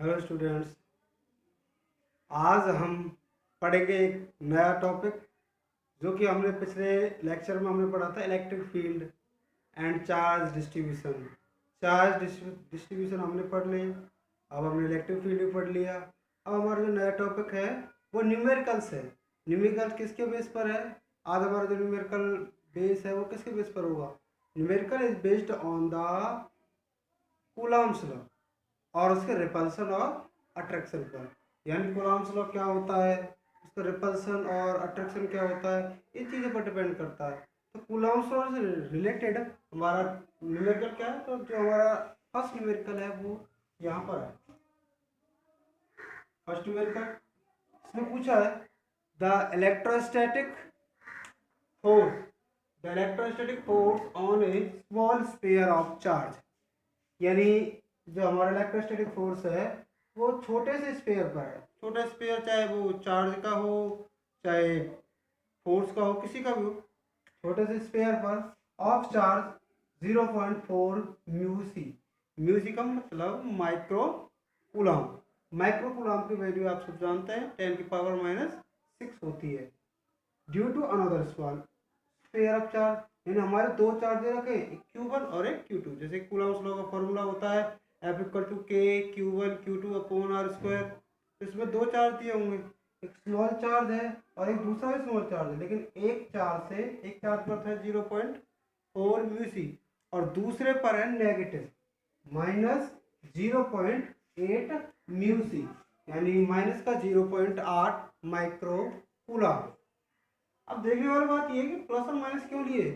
Hello students, आज हम पढ़ेंगे एक नया टॉपिक जो कि हमने पिछले लेक्चर में हमने पढ़ा था। Electric field and charge distribution. Charge distribution हमने पढ़ लिया। अब हमने इलेक्ट्रिक फील्ड भी पढ़ लिया। अब हमारा जो नया टॉपिक है वो न्यूमेरिकल्स है। न्यूमेरिकल किसके बेस पर है? आज हमारा जो न्यूमेरिकल बेस है वो किसके बेस पर होगा? Numerical is based on the Coulomb's law और उसके रिपल्सन और अट्रैक्शन पर। यानी कूलम्ब्स लॉ क्या होता है, उसका रिपल्सन और अट्रैक्शन क्या होता है, इन चीज़ों पर डिपेंड करता है। तो कूलम्ब्स लॉ से रिलेटेड हमारा न्यूमेरिकल क्या है, तो जो हमारा फर्स्ट न्यूमेरिकल है वो यहाँ पर है। फर्स्ट न्यूमेरिकल इसमें पूछा है the electrostatic force on A small sphere of charge. यानी जो हमारा इलेक्ट्रोस्टैटिक फोर्स है वो छोटे से स्फीयर पर है। छोटा स्फीयर चाहे वो चार्ज का हो चाहे फोर्स का हो, किसी का भी हो, छोटे से स्फीयर पर of charge 0.4 mu C. Mu C का मतलब micro coulomb. Micro coulomb value वैल्यू आप सब जानते हैं 10⁻⁻⁶ होती है। Due to another small sphere of charge. यानी हमारे दो चार्ज दे रखे, एक Q1 और एक Q2। जैसे कूलम्स लॉ का फॉर्मूला होता है F=K Q1 Q2 upon R square. तो इसमें दो चार्ज दिए होंगे, एक स्मॉल चार्ज है और एक दूसरा भी स्मॉल चार्ज है, लेकिन एक चार्ज पर है 0.4 म्यू सी और दूसरे पर है नेगेटिव -0.8 म्यू सी, यानी माइनस का 0.8 माइक्रो कूलम। अब देखने वाली बात यह है कि प्लस और माइनस क्यों लिए?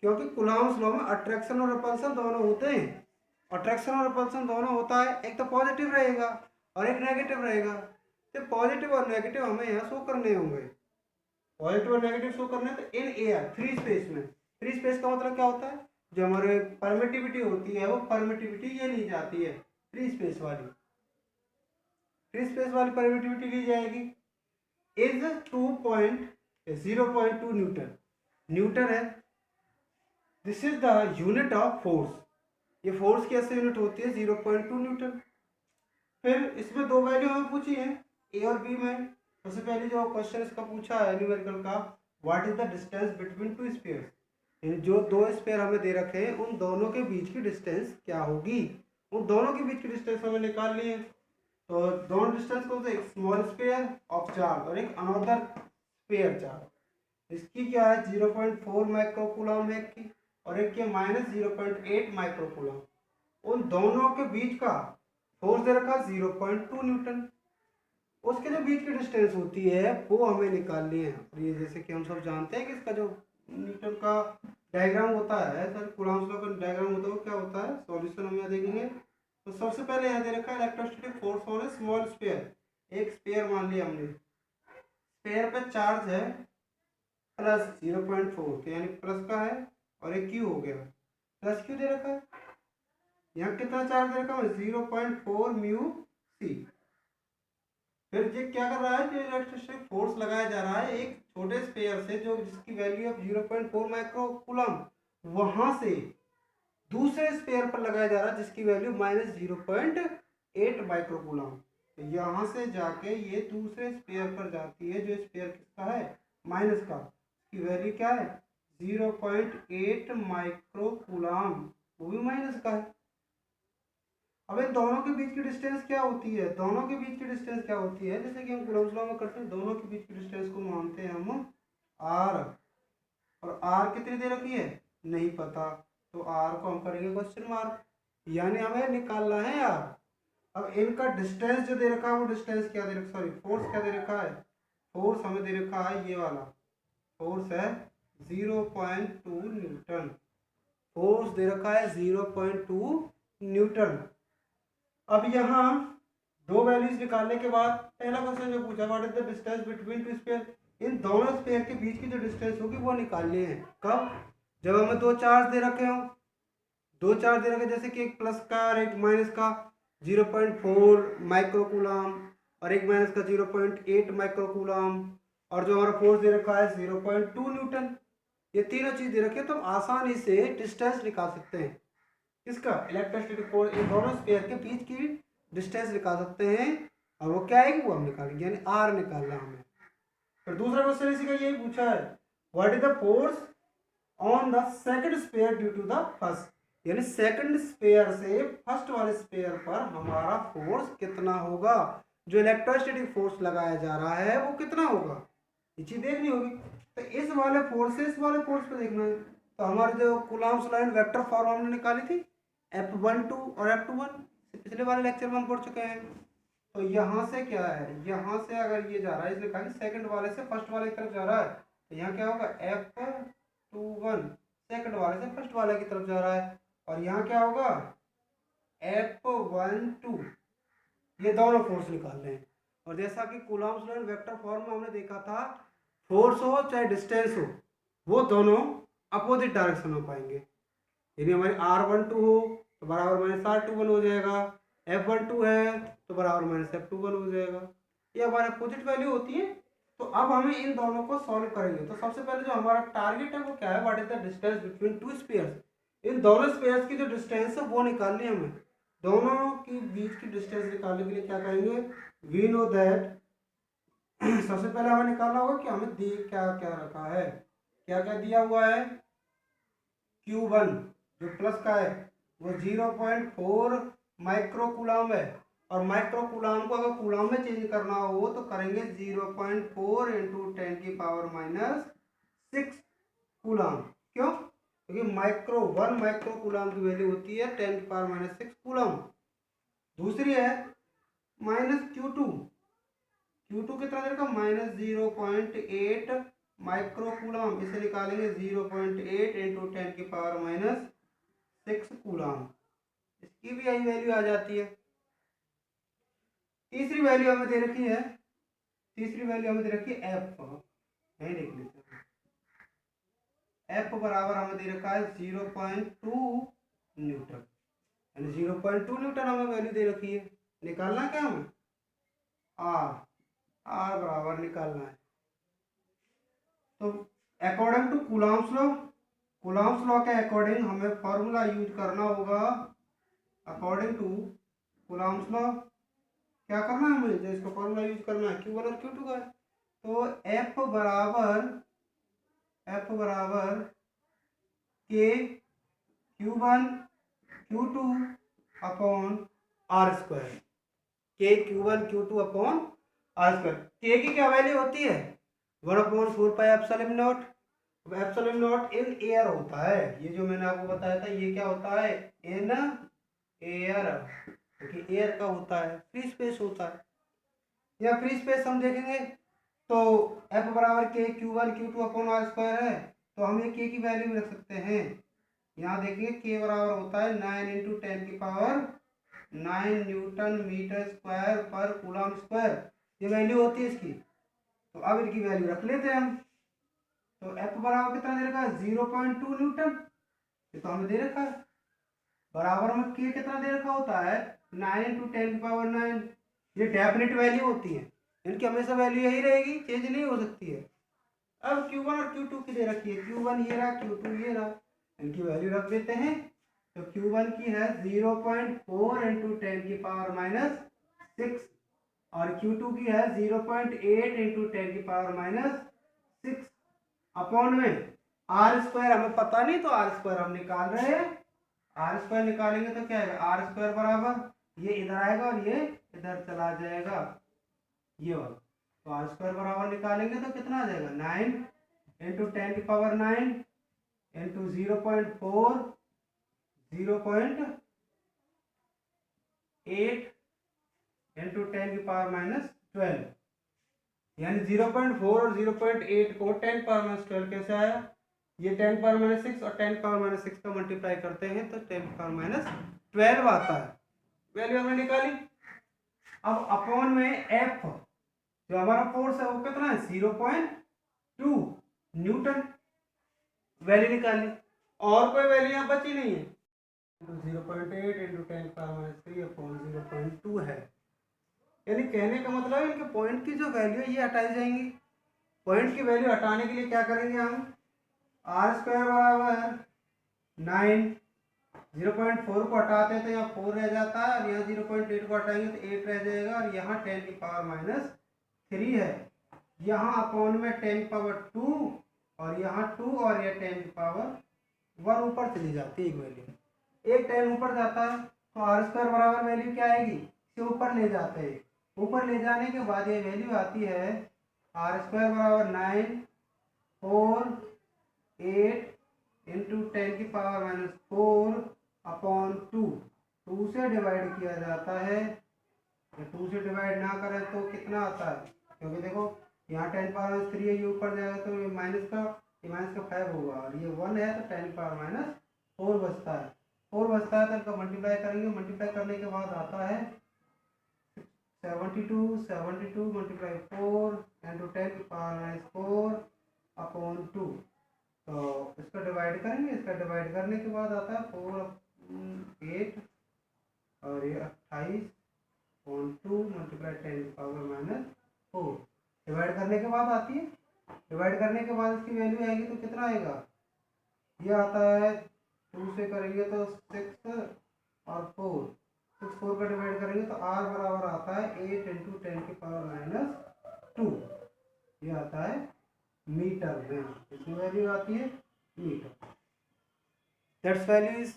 क्योंकि कूलम्ब्स लॉ में अट्रैक्शन और रिपल्सन दोनों होते हैं। अट्रैक्शन और रिपल्सन दोनों होता है, एक तो पॉजिटिव रहेगा और एक नेगेटिव रहेगा। तो पॉजिटिव और नेगेटिव हमें यहाँ शो करने होंगे। पॉजिटिव और नेगेटिव शो करने तो इन एयर फ्री स्पेस में। फ्री स्पेस का मतलब क्या होता है? जो हमारे परमिटिविटी होती है वो परमिटिविटी ये ली जाती है फ्री स्पेस वाली। फ्री स्पेस वाली परमिटिविटी ली जाएगी इज 0.2 न्यूटन। न्यूटन है, this is the unit of force. ये फोर्स की ऐसे यूनिट होती है 0.2 न्यूटन। फिर इसमें दो वैल्यू हमें पूछी है ए और बी में। सबसे पहले जो क्वेश्चन इसका पूछा है न्यूमेरिकल का, what is the distance between to spheres. जो दो स्फीयर हमें दे रखे हैं उन दोनों के बीच की डिस्टेंस क्या होगी। उन दोनों के बीच की डिस्टेंस हमें निकाल ली है। तो दोनों डिस्टेंस कौन से? एक स्मॉल स्फीयर ऑफ चार्ज और एक अनदर स्फीयर चार्ज। इसकी क्या है 0.4 माइक्रो कूलम है एक की, और एक की -0.8 माइक्रो कूलम। उन दोनों के बीच का फोर्स दे रखा 0.2 न्यूटन। उसके जो बीच की डिस्टेंस होती है वो हमें निकालनी है। और ये जैसे कि हम सब जानते हैं कि इसका जो न्यूटन का डायग्राम होता है, सर कूलम्ब्स लॉ का डायग्राम होता है, वो क्या होता है, सॉल्यूशन हम यहाँ देखेंगे। तो सबसे पहले यहाँ दे रखा है electrostatic force on A small sphere. एक स्फीयर मान लिया हमने, स्फीयर पे चार्ज है प्लस 0.4, यानी प्लस का है, और एक क्यू हो गया, प्लस क्यू दे रखा है। यहाँ कितना चार्ज दे रखा है 0.4 म्यू सी। फिर ये क्या कर रहा है कि इलेक्ट्रोस्टैटिक फोर्स लगाया जा रहा है एक छोटे स्फीयर से जो जिसकी वैल्यू है 0.4 माइक्रो कूलम, वहां से दूसरे स्फीयर पर लगाया जा रहा है जिसकी वैल्यू -0.8 माइक्रो कूलम। तो यहाँ से जाके ये दूसरे स्फीयर पर जाती है जो स्फीयर किसका है, माइनस का, इसकी वैल्यू क्या है 0.8 माइक्रो कूलम, वो भी माइनस का है। अब इन दोनों के बीच की डिस्टेंस क्या होती है? दोनों के बीच की डिस्टेंस क्या होती है, जैसे कि हम कूलम्ब्स लॉ में करते हैं, दोनों के बीच की डिस्टेंस को मानते हैं हम r। और r कितनी दे रखी है नहीं पता, तो r को हम करेंगे क्वेश्चन मार्क, यानी हमें निकालना है r। अब इनका डिस्टेंस जो दे रखा है वो डिस्टेंस क्या दे रखा, सॉरी फोर्स क्या दे रखा है, फोर्स हमें दे रखा है ये वाला फोर्स है 0.2 न्यूटन। फोर्स दे रखा है 0.2 न्यूटन। अब यहाँ दो वैल्यूज निकालने के बाद पहला क्वेश्चन जो पूछा what is the distance between two sphere, इन दोनों स्फीयर के बीच की जो डिस्टेंस होगी वो निकालनी है। कब? जब हमें दो चार्ज दे रखे हो, दो चार्ज दे रखे जैसे कि एक प्लस का और एक माइनस का 0.4 माइक्रो कूलम और एक माइनस का 0.8 माइक्रो कूलम, और जो हमारा फोर्स दे रखा है 0.2 न्यूटन। ये तीनों चीज दे रखी है तो हम आसानी से डिस्टेंस निकाल सकते हैं। किसका? इलेक्ट्रोस्टैटिक फोर्स, इन दोनों स्फीयर के बीच की डिस्टेंस निकाल सकते हैं, और वो क्या आएगी वो हम निकालेंगे, यानी आर निकालना हमें। फिर दूसरा क्वेश्चन इसी का यही पूछा है, what is the force on the second sphere due to the first, यानी सेकंड स्पेयर से फर्स्ट वाले स्पेयर पर हमारा फोर्स कितना होगा, जो इलेक्ट्रोस्टैटिक फोर्स लगाया जा रहा है वो कितना होगा, ये चीज देखनी होगी। तो इस वाले फोर्स से इस वाले फोर्स पे देखना है। तो हमारे जो कूलम्ब्स लाइन वेक्टर फॉर्म हमने निकाली थी F12 और F21, पिछले वाले लेक्चर में हम पढ़ चुके हैं। तो यहाँ से क्या है, यहाँ से अगर ये जा रहा है, इसलिए कहा कि सेकंड वाले से फर्स्ट वाले की तरफ जा रहा है, तो यहाँ क्या होगा F21 सेकंड वाले से फर्स्ट वाले की तरफ जा रहा है, और यहाँ क्या होगा F12, ये दोनों फोर्स निकाल रहे हैं। और जैसा कि कूलम्ब्स लॉ वेक्टर फॉर्म में हमने देखा था, फोर्स हो चाहे डिस्टेंस हो, वो दोनों अपोजिट डायरेक्शन में पाएंगे। यदि हमारी R12 हो तो बराबर माइनस R21 हो जाएगा, F12 है तो बराबर माइनस F21 हो जाएगा, ये हमारे अपोजिट वैल्यू होती है। तो अब हमें इन दोनों को सॉल्व करेंगे। तो सबसे पहले जो हमारा टारगेट है वो क्या है, what is the distance between two spheres, इन दोनों स्पेयर्स की जो डिस्टेंस है वो निकालनी है हमें। दोनों की बीच की डिस्टेंस निकालने के लिए क्या करेंगे, वी नो दैट सबसे पहले हमें निकालना होगा कि हमें दी क्या क्या रखा है, क्या क्या दिया हुआ है। Q1 जो प्लस का है वो 0.4 माइक्रो कूलम है, और माइक्रो कूलम को अगर कूलम में चेंज करना हो तो करेंगे 0.4 इंटू 10 की पावर माइनस 6 कूलम। क्यों, क्योंकि one micro coulomb value value होती है 10 की पावर माइनस 6 कूलम। दूसरी है माइनस Q2 कितना देर का, माइनस 0.8 माइक्रो कूलम, इसे निकालेंगे 0.8 इंटू 10 की पावर माइनस 6 कूलम, इसकी भी यही वैल्यू आ जाती है। तीसरी वैल्यू हमें दे रखी है, F, यही देख लेते हैं। F बराबर हमें दे रखा है 0.2 न्यूटन, यानी 0.2 न्यूटन हमें वैल्यू दे रखी है। निकालना क्या हमें, R बराबर निकालना है। तो अकॉर्डिंग टू कूलम्ब्स लॉ के अकॉर्डिंग हमें फॉर्मूला यूज करना होगा। अकॉर्डिंग टू कूलम्ब्स लॉ क्या करना है हमें, जो इसका फॉर्मूला यूज करना है Q1 और Q2 का। तो F बराबर K Q1 Q2 upon R square, K Q1 Q2 upon R square. K की क्या वैल्यू होती है, 1/4 epsilon not. Epsilon not in air होता है, ये जो मैंने आपको बताया था ये क्या होता है, इन एयर, क्योंकि एयर का होता है, फ्री स्पेस होता है। या फ्री स्पेस हम देखेंगे तो F बराबर K Q1 Q2 upon R square है, तो हम ये K की वैल्यू भी रख सकते हैं। यहाँ देखिए K बराबर होता है 9 इंटू 10 की पावर 9 न्यूटन मीटर स्क्वायर पर कूलम स्क्वायर, ये वैल्यू होती है इसकी। तो अब इनकी वैल्यू रख लेते हैं हम। तो F बराबर कितना दे रखा है, 0.2 न्यूटन, ये तो हमें दे रखा है। बराबर में K कितना दे रखा होता है, 9 इंटू 10 की पावर 9, ये डेफिनेट वैल्यू होती है, इनकी हमेशा वैल्यू यही रहेगी, चेंज नहीं हो सकती है। अब Q1 और Q2 की दे रखी है, Q1 ये रहा, Q2 ये रहा, इनकी वैल्यू रख देते हैं। तो Q1 की है 0.4 इंटू 10 की पावर माइनस 6, और Q2 की है 0.8 इंटू 10 की पावर माइनस 6 अपॉन में R स्क्वायर हमें पता नहीं, तो R स्क्वायर हम निकाल रहे हैं। R स्क्वायर निकालेंगे तो क्या है, R स्क्वायर बराबर ये इधर आएगा और ये इधर चला जाएगा, ये वाला। तो R स्क्वायर बराबर निकालेंगे तो कितना आ जाएगा, 9 इंटू 10 की पावर 9 इंटू 0.4 0.8 इंटू 10 की पावर माइनस 12, यानी 0.4 और 0.8 को 10 पावर माइनस 12 कैसे आया, ये 10 पावर माइनस 6 और 10 पावर माइनस 6 का मल्टीप्लाई करते हैं तो 10 पावर माइनस 12 आता है, वैल्यू हमने निकाली। अब अपॉन में F जो हमारा फोर्स है वो कितना है, 0.2 न्यूटन, वैल्यू निकाली, और कोई वैल्यू यहाँ बची नहीं है। 0.8 इंटू 10 पावर माइनस 3 अपॉन 0.2 है, यानी कहने का मतलब है इनके पॉइंट की जो वैल्यू है ये हटाई जाएंगी। पॉइंट की वैल्यू हटाने के लिए क्या करेंगे हम, R स्क्वायर बराबर 9 0.4 को हटाते हैं तो यहाँ 4 रह जाता है, और यहाँ 0.8 को हटाएंगे तो 8 रह जाएगा, और यहाँ 10⁻³ है। यहाँ अपॉन में 10⁻², और यहाँ 2, और यह 10⁻1 ऊपर चली जाती है एक वैल्यू। एक 10 ऊपर जाता है तो r² बराबर वैल्यू क्या आएगी, इसे ऊपर ले जाते हैं। ऊपर ले जाने के बाद ये वैल्यू आती है r² बराबर 9, 4, 8 इंटू 10⁻⁴ अपॉन 2। 2 से डिवाइड किया जाता है, 2 से डिवाइड ना करें तो कितना आता है, क्योंकि देखो यहाँ 10⁻³ है, ये ऊपर जाएगा तो ये माइनस का 5 होगा, और ये 1 है तो 10⁻⁴ बचता है। 4 बचता है तो इनका मल्टीप्लाई करेंगे, मल्टीप्लाई करने के बाद आता है 72 मल्टीप्लाई 4 इंटू 10⁻⁴ अपॉन 2। तो इसका डिवाइड करेंगे, इसका डिवाइड करने के बाद आता है 4, 8, और ये 28/2 मल्टीप्लाई 10⁻⁴ डिवाइड करने के बाद आती है। डिवाइड करने के बाद इसकी वैल्यू आएगी तो कितना आएगा, ये आता है 2 से करेंगे तो 6 और 4, 6 4 का डिवाइड करेंगे तो r बराबर आता है 8 इंटू 10⁻²। ये आता है मीटर में, इसकी वैल्यू आती है metre. That's value is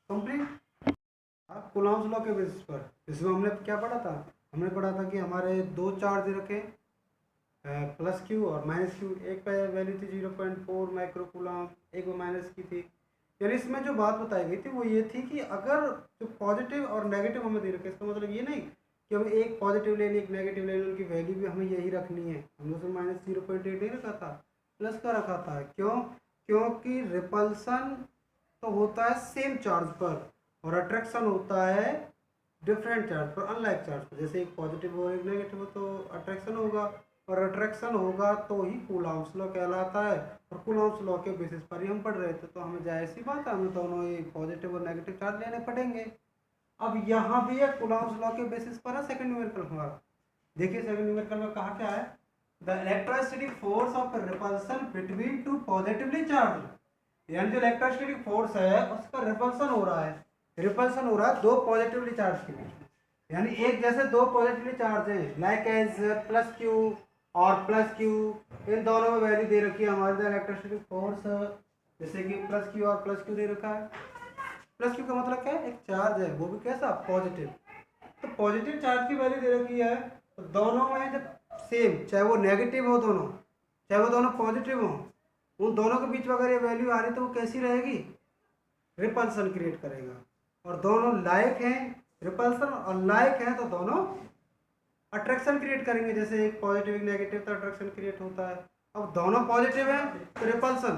complete. अब कूलॉम्स लॉ के बेसिस पर इसमें हमने क्या पढ़ा था, हमने पढ़ा था कि हमारे दो चार्ज रखे +q और -q। एक पे वैल्यू थी 0.4 माइक्रो कूलॉम, एक में माइनस की थी। यानी इसमें जो बात बताई गई थी वो ये थी कि अगर जो पॉजिटिव और नेगेटिव हमें दे रखे, इसका मतलब ये नहीं कि हमें एक पॉजिटिव ले ली एक नेगेटिव ले ली, उनकी वैल्यू भी हमें यही रखनी है। हमने उसमें -0.8 नहीं रखा था, प्लस का रखा था। क्यों, क्योंकि रिपल्सन तो होता है सेम चार्ज पर और अट्रैक्शन होता है डिफरेंट चार्ज पर, अनलाइक चार्ज पर। जैसे एक पॉजिटिव और एक नेगेटिव हो तो अट्रैक्शन होगा, और अट्रैक्शन होगा तो ही कूलॉम्स लॉ कहलाता है। और कूलॉम्स लॉ के बेसिस पर ही हम पढ़ रहे थे, तो हमें जाहिर सी बात है हमें दोनों ये पॉजिटिव और नेगेटिव चार्ज लेने पड़ेंगे। अब यहाँ भी है कूलॉम्स लॉ के बेसिस पर है सेकंड न्यूमेरिकल हमारा। देखिए सेकंड न्यूमेरिकल में कहा क्या है, the electrostatic force of repulsion between two positively charge. यानी जो इलेक्ट्रोस्टैटिक फोर्स है उसका रिपल्सन हो रहा है, रिपल्सन हो रहा है दो पॉजिटिवली चार्ज के बीच में। यानी एक जैसे दो पॉजिटिवली चार्ज हैं लाइक एज +q और +q, इन दोनों में वैल्यू दे रखी है हमारे इलेक्ट्रोस्टैटिक फोर्स, जैसे कि +q और +q दे रखा है। +q का मतलब क्या है, एक चार्ज है वो भी कैसा, पॉजिटिव। तो पॉजिटिव चार्ज की वैल्यू दे रखी है, तो दोनों में जब सेम, चाहे वो नेगेटिव हो दोनों, चाहे वो दोनों पॉजिटिव हो, उन दोनों के बीच में अगर ये वैल्यू आ रही तो वो कैसी रहेगी, रिपल्सन क्रिएट करेगा। और दोनों लाइक हैं, रिपल्सन और लाइक हैं तो दोनों अट्रैक्शन क्रिएट करेंगे। जैसे एक पॉजिटिव एक नेगेटिव तो अट्रैक्शन क्रिएट होता है। अब दोनों पॉजिटिव है तो रिपल्सन,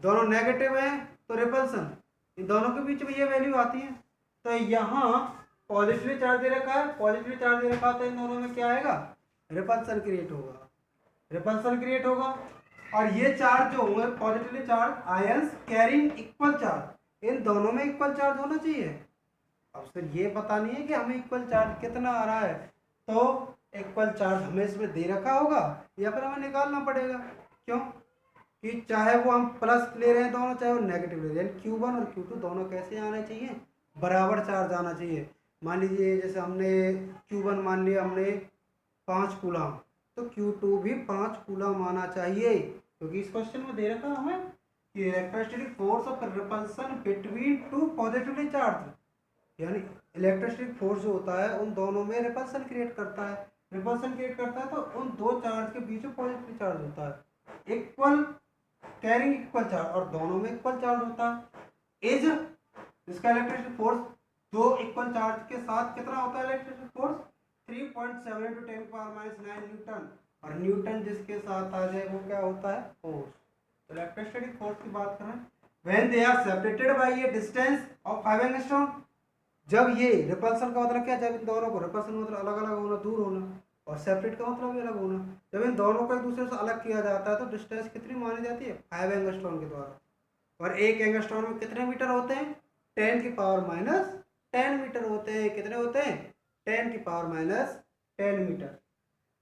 दोनों नेगेटिव है तो रिपल्सन, इन दोनों के बीच में ये वैल्यू आती है। तो यहाँ पॉजिटिवली चार्ज दे रखा है, पॉजिटिवली चार्ज दे रखा तो इन दोनों में क्या आएगा, रिपल्सन क्रिएट होगा, रिपल्सन क्रिएट होगा। और ये चार्ज जो होंगे positively charge ions carrying equal charge, इन दोनों में इक्वल चार्ज होना चाहिए। अब सिर्फ ये पता नहीं है कि हमें इक्वल चार्ज कितना आ रहा है, तो इक्वल चार्ज हमें इसमें दे रखा होगा या फिर हमें निकालना पड़ेगा। क्यों कि चाहे वो हम प्लस ले रहे हैं दोनों, चाहे वो नेगेटिव ले रहे हैं, Q1 और Q2 दोनों कैसे आने चाहिए, बराबर चार्ज आना चाहिए। मान लीजिए जैसे हमने Q1 मान लिया हमने 5 कूलम, तो Q2 भी 5 कूलम आना चाहिए, क्योंकि इस क्वेश्चन में दे रखा हमें कि electrostatic force of repulsion between two positively charge, यानी इलेक्ट्रोस्टैटिक फोर्स जो होता है उन दोनों में रिपल्सन क्रिएट करता है। रिपल्सन क्रिएट करता है तो उन दो चार्ज के बीच में पॉजिटिव चार्ज होता है, इक्वल कैरिंग इक्वल चार्ज, और दोनों में इक्वल चार्ज होता है। इज इसका इलेक्ट्रोस्टैटिक फोर्स दो इक्वल चार्ज के साथ कितना होता है, इलेक्ट्रोस्टैटिक फोर्स 3.7 × 10⁻⁹ न्यूटन, और न्यूटन जिसके साथ आ जाए वो क्या होता है, फोर्स। तो इलेक्ट्रोस्टैटिक फोर्स की बात करें, when they are separated by a distance of 5 angstrom, जब ये रिपल्सन का मतलब क्या, जब इन दोनों को, रिपल्सन मतलब अलग अलग होना, दूर होना, और सेपरेट का मतलब भी अलग होना, जब इन दोनों को एक दूसरे से अलग किया जाता है तो डिस्टेंस कितनी मानी जाती है, 5 एंगस्ट्रॉम के द्वारा। और एक एंगस्ट्रॉम में कितने मीटर होते हैं, 10⁻⁻10 मीटर होते हैं। कितने होते हैं, 10⁻⁻10 मीटर।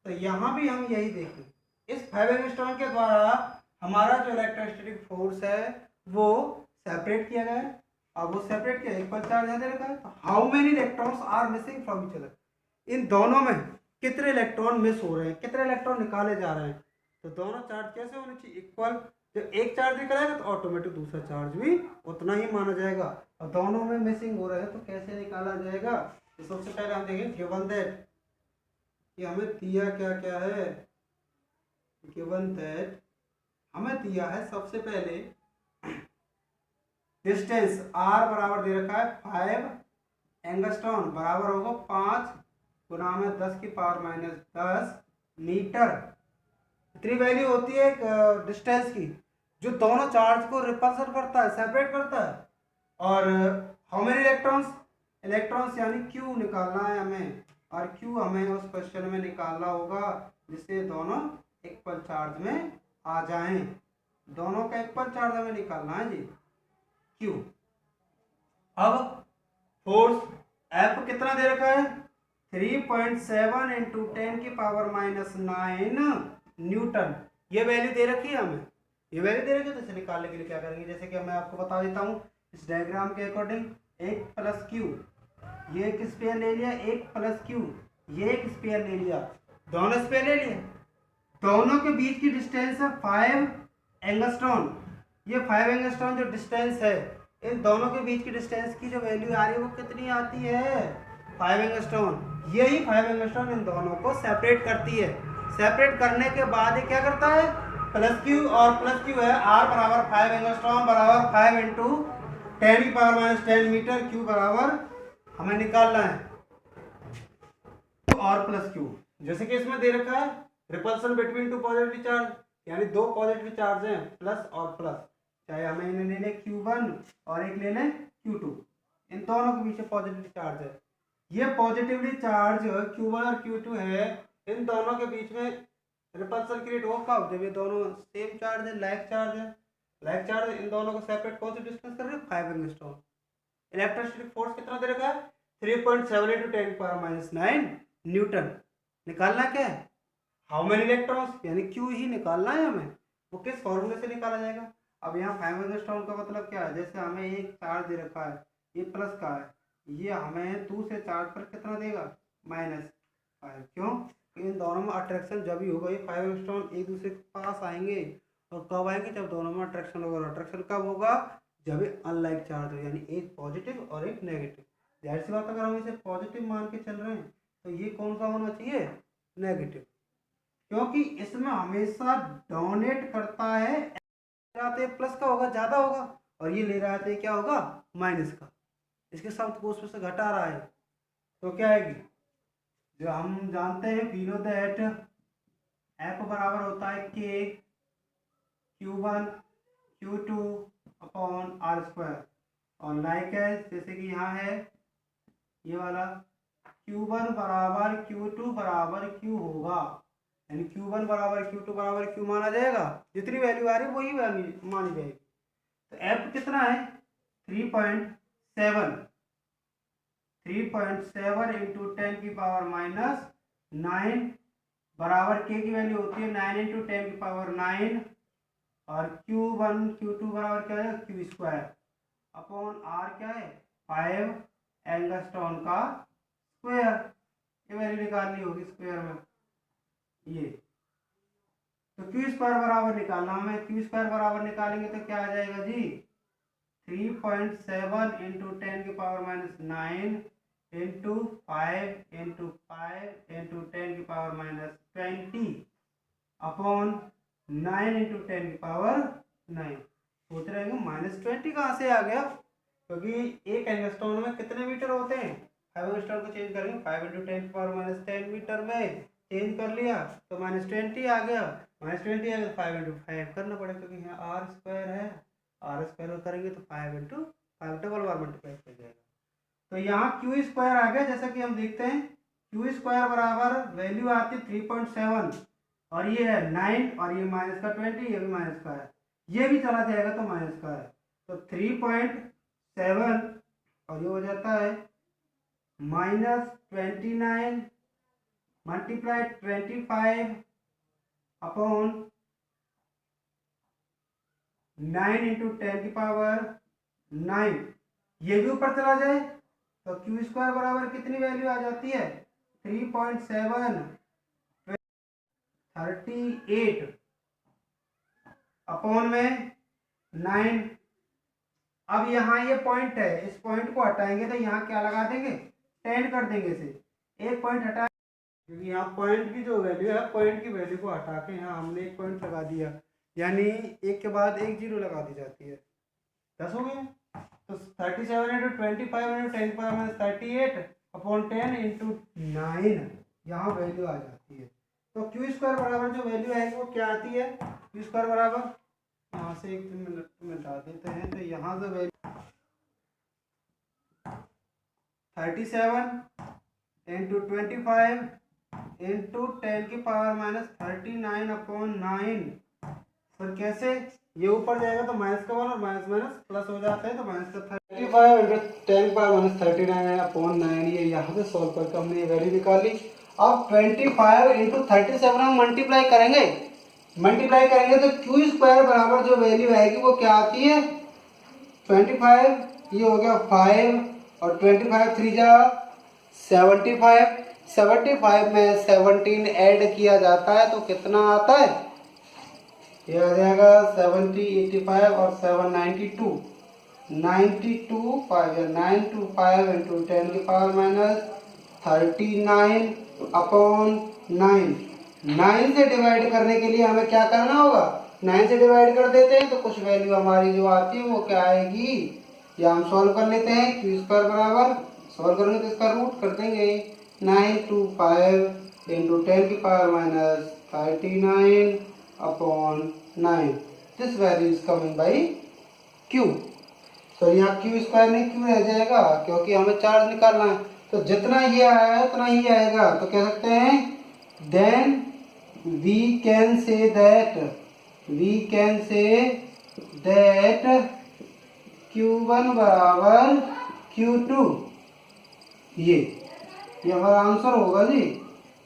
तो यहाँ भी हम यही देखें, इस 5 एंगस्ट्रॉम के द्वारा हमारा जो इलेक्ट्रोस्टैटिक फोर्स है वो सेपरेट किया गया है, अब वो सेपरेट किया, इक्वल चार्ज यहाँ दे रखा है। तो how many electrons are missing from each other, इन दोनों में कितने इलेक्ट्रॉन मिस हो रहे हैं, कितने इलेक्ट्रॉन निकाले जा रहे हैं। तो दोनों चार्ज कैसे होने चाहिए, इक्वल। जब एक चार्ज निकलेगा तो ऑटोमेटिक दूसरा चार्ज भी उतना ही माना जाएगा। और दोनों में मिसिंग हो रहे हैं तो कैसे निकाला जाएगा। तो सबसे पहले हम देखेंगे गिवन दैट, कि हमें दिया क्या क्या है। गिवन दैट हमें दिया है सबसे पहले डिस्टेंस आर बराबर दे रखा है 5 एंगस्ट्रॉन, बराबर होगा 5 गुना में 10 की पावर माइनस 10 मीटर। इतनी वैल्यू होती है एक डिस्टेंस की, जो दोनों चार्ज को रिपल्सन करता है, सेपरेट करता है। और हाउ मेनी इलेक्ट्रॉन्स, इलेक्ट्रॉन्स यानी क्यू निकालना है हमें, और क्यू हमें उस क्वेश्चन में निकालना होगा जिससे दोनों इक्वल चार्ज में आ जाएं। दोनों का इक्वल चार्ज हमें निकालना है जी, क्यू। अब फोर्स एफ कितना दे रखा है, 3.7 इंटू 10 की पावर माइनस 9 न्यूटन। ये वैल्यू दे रखी है हमें, ये वैल्यू दे रखी है। तो इसे निकालने के लिए क्या करेंगे, जैसे कि मैं आपको बता देता हूँ इस डायग्राम के अकॉर्डिंग। एक प्लस क्यू, ये एक स्पेयर ले लिया, एक प्लस क्यू, ये एक स्पेयर ले लिया, दोनों स्पेयर ले लिए। दोनों के बीच की डिस्टेंस है 5 एंगस्ट्रॉन। ये 5 एंगस्ट्रॉन जो डिस्टेंस है, इन दोनों के बीच की डिस्टेंस की जो वैल्यू आ रही है वो कितनी आती है, 5 एंगस्ट्रॉन। यही 5 एंगस्ट्रॉन इन दोनों को सेपरेट करती है। सेपरेट करने के बाद ये क्या करता है, प्लस क्यू और प्लस क्यू है, आर बराबर 5 एंगस्ट्रॉन बराबर 5 इंटू 10 की पावर माइनस 10 मीटर। क्यू बराबर हमें निकालना है और प्लस क्यू। जैसे कि इसमें दे रखा है repulsion between two positive charge, यानी दो पॉजिटिव चार्ज हैं प्लस और प्लस, चाहे हमें इन्हें ले लें Q1 और एक ले लें Q2, इन दोनों के बीच पॉजिटिव चार्ज है। ये पॉजिटिवली चार्ज Q1 और Q2 है, इन दोनों के बीच में रिपल्सन क्रिएट हो कब, जब ये दोनों सेम चार्ज है, लाइक चार्ज है। लाइक चार्ज इन दोनों को सेपरेट कौन सी डिस्टेंस कर रहे हैं, 5 एंगस्ट्रॉन। इलेक्ट्रोस्टैटिक फोर्स कितना दे रखा है, 3.7 इंटू 10 की पावर माइनस 9 न्यूटन। निकालना क्या है, हाउ मेनी इलेक्ट्रॉन्स, यानी क्यू ही निकालना है हमें। वो किस फॉर्मूले से निकाला जाएगा। अब यहाँ 5 एंगस्ट्रॉन का मतलब क्या है, जैसे हमें एक चार्ज दे रखा है, ये प्लस का है, ये हमें दूसरे चार्ज पर कितना देगा, -5। क्यों, इन दोनों में अट्रैक्शन जब भी होगा, ये 5 एंगस्ट्रॉन एक दूसरे के पास आएंगे। और कब आएंगे, जब दोनों में अट्रैक्शन होगा। अट्रैक्शन कब होगा, जब ये अनलाइक चार्ज हो, यानी एक पॉजिटिव और एक नेगेटिव। जाहिर सी बात, अगर हम इसे पॉजिटिव मान के चल रहे हैं तो ये कौन सा होना चाहिए, नेगेटिव, क्योंकि इसमें हमेशा डोनेट करता है। आते प्लस का होगा, ज्यादा होगा, और ये ले रहा है क्या होगा, माइनस का। इसके साथ को उसमें से घटा रहा है तो क्या आएगी, जो हम जानते हैं वी नो दैट एफ बराबर होता है के Q1 Q2 upon R square. और लाइक है जैसे कि यहाँ है ये वाला Q1 बराबर Q2 बराबर Q होगा, यानी Q1 बराबर Q2 बराबर Q माना जाएगा। जितनी वैल्यू आ रही है वही मानी जाएगी। तो F कितना है, 3.7 इंटू 10 की पावर माइनस 9 बराबर के की वैल्यू होती है 9 इंटू 10 की पावर 9, और Q1 Q2 बराबर क्या है, क्यू स्क्वायर अपॉन आर क्या है, 5 एंगस्ट्रॉन का स्क्वायर। ये वैल्यू निकालनी होगी स्क्वायर में ये। तो क्यू स्क्वायर बराबर निकालना हमें, क्यू स्क्वायर बराबर निकालेंगे तो क्या आ जाएगा जी, 3.7 इंटू 10 की power minus 9 into 5 into 5 into 10 की पावर माइनस 20 अपॉन 9 इंटू 10 की पावर 9। सोच रहे हैं -20 कहाँ से आ गया, क्योंकि एक एंगस्ट्रॉन में कितने मीटर होते हैं, 5 एंगस्ट्रॉन को चेंज करेंगे 5 इंटू 10 की पावर माइनस 10 मीटर में चेंज कर लिया तो -20 आ गया। -20 आ गया तो 5 इंटू 5 करना पड़ेगा, क्योंकि यहाँ आर स्क्वायर है, आर स्क्वायर करेंगे तो 5 इंटू 5 डबल बार मल्टीप्लाई कर जाएगा। तो यहाँ क्यू स्क्वायर आ गया, जैसा कि हम देखते हैं क्यू स्क्वायर बराबर वैल्यू आती है 3.7, और ये है 9, और ये माइनस का 20, ये भी माइनस का है, ये भी चला जाएगा तो माइनस का है। तो 3.7 और ये हो जाता है -29 मल्टीप्लाई 25 अपॉन 9 इंटू 10 की पावर 9 ये भी ऊपर चला जाए तो क्यू स्क्वायर बराबर कितनी वैल्यू आ जाती है 3.7 38 अपॉन में 9। अब यहाँ ये पॉइंट है, इस पॉइंट को हटाएंगे तो यहाँ क्या लगा देंगे 10 कर देंगे इसे। एक पॉइंट हटा, क्योंकि यहाँ पॉइंट की जो वैल्यू है पॉइंट की वैल्यू को हटा के यहाँ हमने एक पॉइंट लगा दिया, यानी एक के बाद एक जीरो लगा दी जाती है। 10 हो गया। तो 37 into 25 into 10 power minus 38 upon 10 into 9 यहाँ वैल्यू आ जाती है। तो क्यू स्क्वायर बराबर जो वैल्यू आएगी वो क्या आती है, क्यू स्क्वायर बराबर यहाँ से एक मिनट मिटा देते हैं, तो यहाँ से वैल्यू 37 इंटू 25 इंटू 10 की पावर माइनस 39 अपॉन 9। सर कैसे, ये ऊपर जाएगा तो माइनस का 1 और माइनस माइनस प्लस हो जाता है, तो माइनस का 35 इंटू 10 की पावर माइनस 39 अपॉन 9, ये यहाँ से सॉल्व करके हमने ये वैल्यू निकाली। अब 25 इंटू 37 हम मल्टीप्लाई करेंगे तो क्यू स्क्वायर बराबर जो वैल्यू आएगी वो क्या आती है 25, ये हो गया 5 और 25 3 जा 75 में 17 ऐड किया जाता है तो कितना आता है, ये आ जाएगा 70 85 और 7 92 5 या 925 इंटू 10 की पावर माइनस 39 अपॉन 9 से डिवाइड करने के लिए हमें क्या करना होगा, 9 से डिवाइड कर देते हैं तो कुछ वैल्यू हमारी जो आती है वो क्या आएगी, या हम सॉल्व कर लेते हैं। क्यू स्क्वायर बराबर सॉल्व करेंगे तो इसका रूट कर देंगे 925 इंटू 10 की power minus 39 upon 9। This value is coming by Q. तो यहाँ क्यू स्क्वायर नहीं क्यू रह जाएगा क्योंकि हमें चार्ज निकालना है, तो जितना ये आया है उतना ही आएगा। तो कह सकते हैं then we can say that Q1 बराबर Q2, ये हमारा आंसर होगा जी।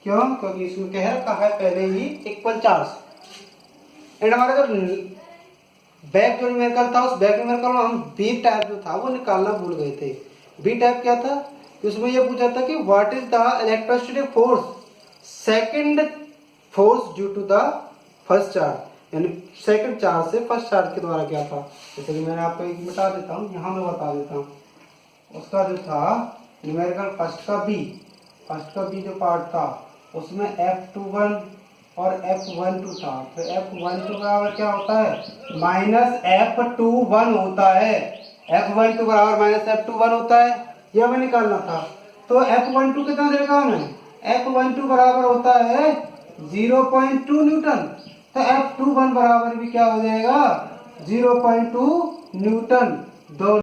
क्यों, क्योंकि इसमें कह रखा है पहले ही इक्वल चार्ज। एंड हमारा जो बैक जो न्यूमेरिकल था उस बैक न्यूमेरिकल में हम बी टाइप जो था वो निकालना भूल गए थे। बी टाइप क्या था, उसमें ये पूछा था कि what is the electrostatic force second force due to the first charge, यानी सेकंड चार्ज से फर्स्ट चार्ज के द्वारा क्या था। जैसे कि मैंने आपको एक बता देता हूँ, यहाँ मैं बता देता हूँ उसका जो था न्यूमेरिकल फर्स्ट का बी जो पार्ट था उसमें F21 और F12 था। तो F12 बराबर क्या होता है माइनस F21 होता है, F12 बराबर माइनस F21 होता है, ये हमें निकालना था। तो F12 कितना देगा हमें, F12 बराबर होता है 0.2 न्यूटन, तो F21 बराबर भी क्या हो जाएगा 0.2 न्यूटन। दो